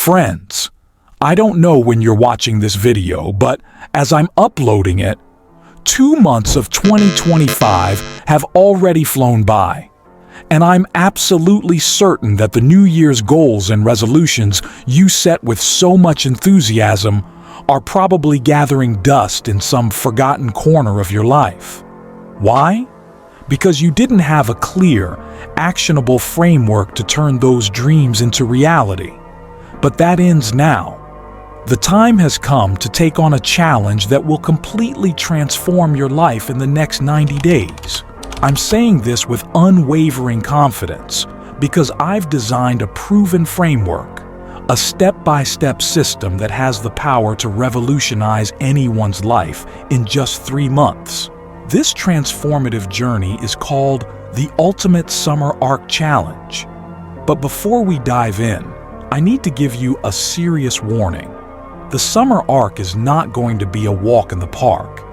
Friends, I don't know when you're watching this video, but as I'm uploading it, 2 months of 2025 have already flown by. And I'm absolutely certain that the New Year's goals and resolutions you set with so much enthusiasm are probably gathering dust in some forgotten corner of your life. Why? Because you didn't have a clear, actionable framework to turn those dreams into reality. But that ends now. The time has come to take on a challenge that will completely transform your life in the next 90 days. I'm saying this with unwavering confidence because I've designed a proven framework, a step-by-step system that has the power to revolutionize anyone's life in just 3 months. This transformative journey is called the Ultimate Summer Arc Challenge. But before we dive in, I need to give you a serious warning. The summer arc is not going to be a walk in the park.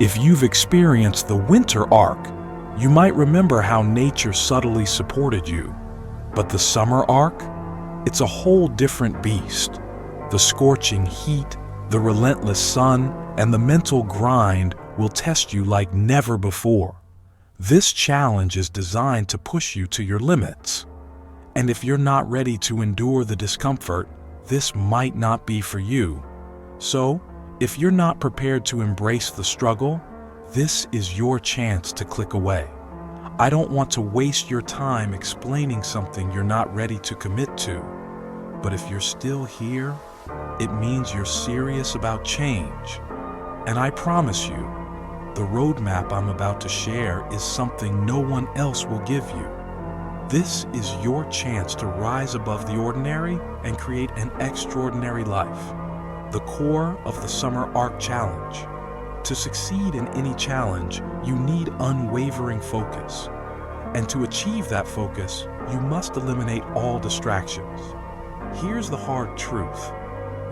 If you've experienced the winter arc, you might remember how nature subtly supported you. But the summer arc? It's a whole different beast. The scorching heat, the relentless sun, and the mental grind will test you like never before. This challenge is designed to push you to your limits. And if you're not ready to endure the discomfort, this might not be for you. So, if you're not prepared to embrace the struggle, this is your chance to click away. I don't want to waste your time explaining something you're not ready to commit to. But if you're still here, it means you're serious about change. And I promise you, the roadmap I'm about to share is something no one else will give you. This is your chance to rise above the ordinary and create an extraordinary life. The core of the Summer Arc Challenge. To succeed in any challenge, you need unwavering focus. And to achieve that focus, you must eliminate all distractions. Here's the hard truth.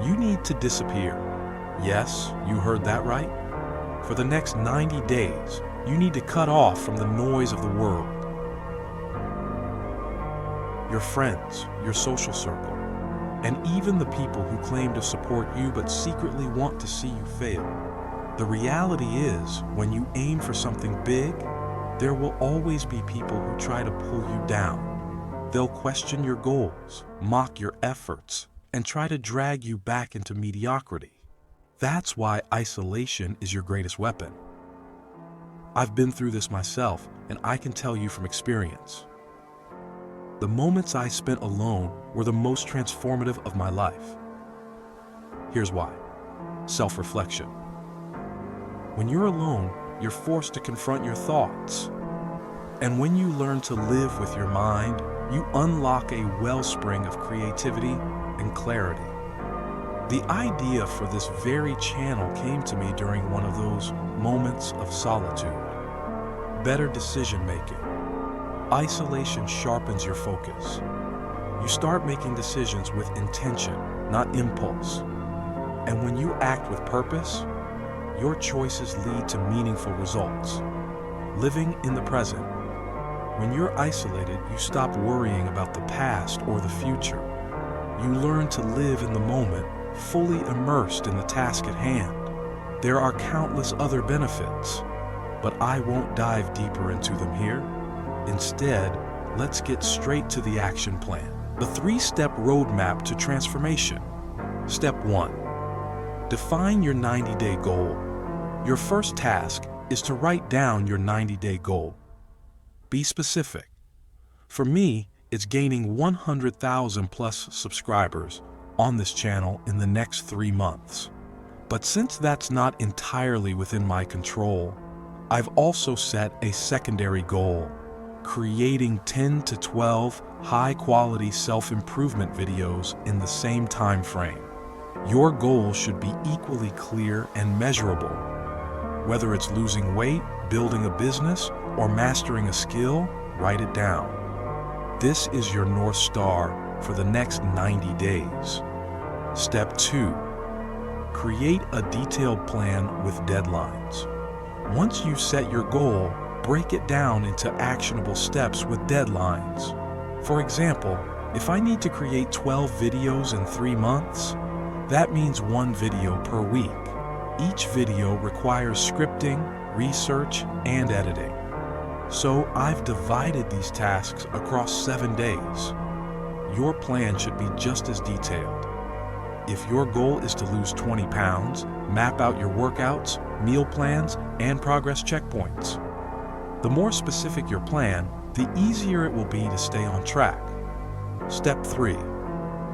You need to disappear. Yes, you heard that right. For the next 90 days, you need to cut off from the noise of the world. Your friends, your social circle, and even the people who claim to support you but secretly want to see you fail. The reality is, when you aim for something big, there will always be people who try to pull you down. They'll question your goals, mock your efforts, and try to drag you back into mediocrity. That's why isolation is your greatest weapon. I've been through this myself, and I can tell you from experience. The moments I spent alone were the most transformative of my life. Here's why. Self-reflection. When you're alone, you're forced to confront your thoughts. And when you learn to live with your mind, you unlock a wellspring of creativity and clarity. The idea for this very channel came to me during one of those moments of solitude. Better decision-making. Isolation sharpens your focus. You start making decisions with intention, not impulse. And when you act with purpose, your choices lead to meaningful results. Living in the present. When you're isolated, you stop worrying about the past or the future. You learn to live in the moment, fully immersed in the task at hand. There are countless other benefits, but I won't dive deeper into them here. Instead, let's get straight to the action plan. The 3-step roadmap to transformation. Step 1. Define your 90-day goal. Your first task is to write down your 90-day goal. Be specific. For me, it's gaining 100,000 plus subscribers on this channel in the next 3 months. But since that's not entirely within my control, I've also set a secondary goal. Creating 10 to 12 high-quality self-improvement videos in the same time frame. Your goal should be equally clear and measurable. Whether it's losing weight, building a business, or mastering a skill, write it down. This is your North Star for the next 90 days. Step 2. Create a detailed plan with deadlines. Once you've set your goal, break it down into actionable steps with deadlines. For example, If I need to create 12 videos in 3 months, that means 1 video per week. Each video requires scripting, research, and editing. So I've divided these tasks across 7 days. Your plan should be just as detailed. If your goal is to lose 20 pounds, map out your workouts, meal plans, and progress checkpoints. The more specific your plan, the easier it will be to stay on track. Step 3.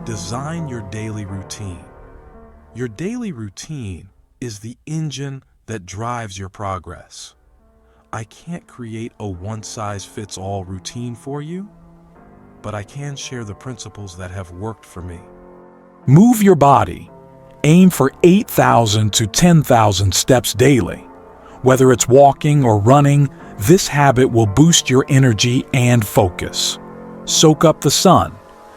Design your daily routine. Your daily routine is the engine that drives your progress. I can't create a one-size-fits-all routine for you, but I can share the principles that have worked for me. Move your body. Aim for 8,000 to 10,000 steps daily. Whether it's walking or running, this habit will boost your energy and focus. Soak up the sun.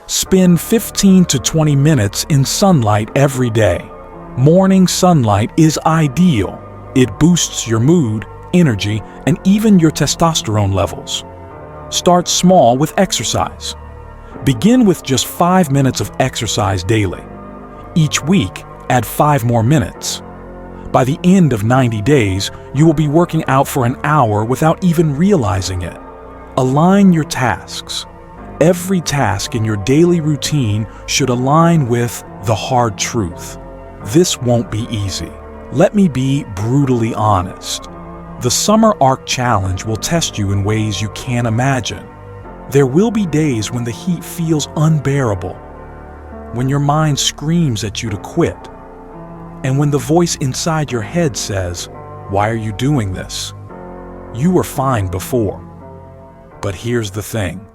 Spend 15 to 20 minutes in sunlight every day. Morning sunlight is ideal. It boosts your mood, energy, and even your testosterone levels. Start small with exercise. Begin with just 5 minutes of exercise daily. Each week, add 5 more minutes. By the end of 90 days, you will be working out for an hour without even realizing it. Align your tasks. Every task in your daily routine should align with the hard truth. This won't be easy. Let me be brutally honest. The Summer Arc Challenge will test you in ways you can't imagine. There will be days when the heat feels unbearable, when your mind screams at you to quit, and when the voice inside your head says, "Why are you doing this? You were fine before." But here's the thing.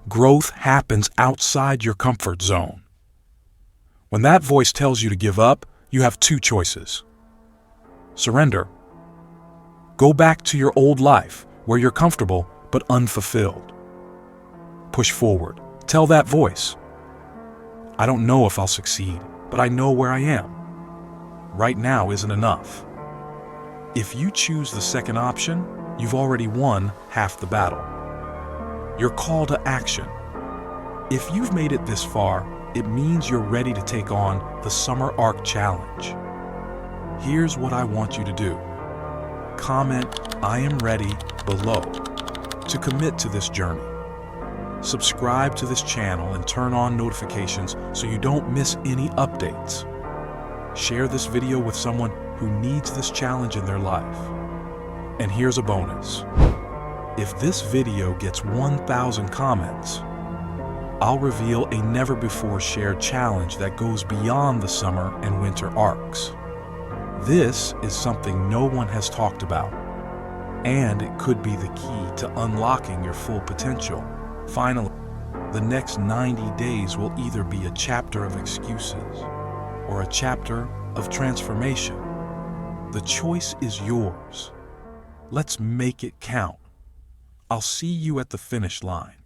Growth happens outside your comfort zone. When that voice tells you to give up, you have 2 choices. Surrender. Go back to your old life, where you're comfortable but unfulfilled. Push forward. Tell that voice, "I don't know if I'll succeed, but I know where I am. Right now isn't enough." If you choose the second option, you've already won half the battle. Your call to action. If you've made it this far, it means you're ready to take on the Summer Arc Challenge. Here's what I want you to do. Comment "I am ready" below to commit to this journey. Subscribe to this channel and turn on notifications so you don't miss any updates. Share this video with someone who needs this challenge in their life. And here's a bonus. If this video gets 1,000 comments, I'll reveal a never-before-shared challenge that goes beyond the summer and winter arcs. This is something no one has talked about, and it could be the key to unlocking your full potential. Finally, the next 90 days will either be a chapter of excuses or a chapter of transformation. The choice is yours. Let's make it count. I'll see you at the finish line.